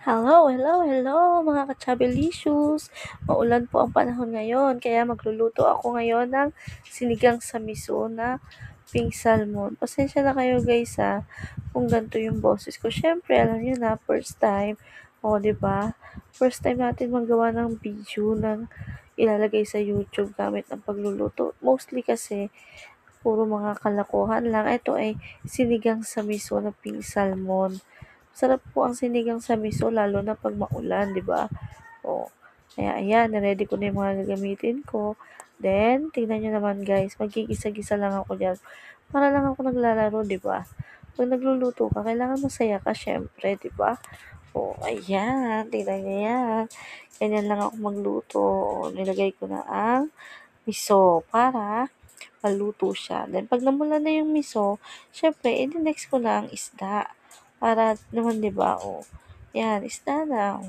Hello, hello, hello mga ka-Chabelicious! Maulan po ang panahon ngayon kaya magluluto ako ngayon ng sinigang sa miso na pink salmon. Pasensya na kayo guys kung ganito yung boses ko. Syempre, alam niyo na, first time. O, di ba? First time natin magawa ng video ng ilalagay sa YouTube gamit ng pagluluto. Mostly kasi, puro mga kalokohan lang. Ito ay sinigang sa miso na pink salmon. Sarap po ang sinigang sa miso lalo na 'pag maulan, 'di ba? Oh, kaya ayan, na-ready ko na yung mga gagamitin ko. Then, tingnan niyo naman guys, magigisa-gisa lang ako diyan. Para lang ako naglalaro, 'di ba? 'Pag nagluluto ka, kailangan masaya ka syempre, 'di ba? Oh, ayan, tingnan niyo yan. Ganyan lang ako magluto. Oh, nilagay ko na ang miso para maluto siya. Then, pag namula na yung miso, syempre, i-next ko na ang isda. Para naman, di ba, yan, isda na,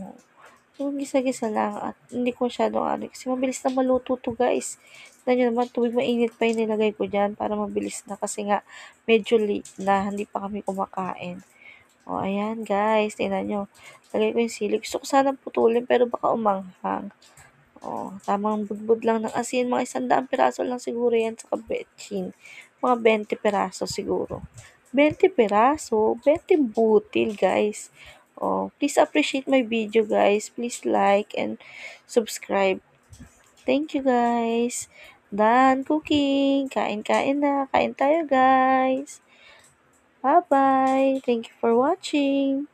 yung gisa-gisa lang at hindi ko masyadong kasi mabilis na maluto to guys. Tignan nyo naman, tubig mainit pa yung nilagay ko dyan para mabilis na kasi nga medyo late na, hindi pa kami kumakain. O, ayan guys, tingnan nyo. Lagay ko yung sili. Gusto ko sana putulin pero baka umanghang. Tamang budbud lang ng asin. Mga 100 piraso lang siguro yan sa kabetchin. Mga 20 piraso siguro. 20 piraso? 20 butil, guys. Please appreciate my video, guys. Please like and subscribe. Thank you, guys. Done cooking. Kain-kain na. Kain tayo, guys. Bye-bye. Thank you for watching.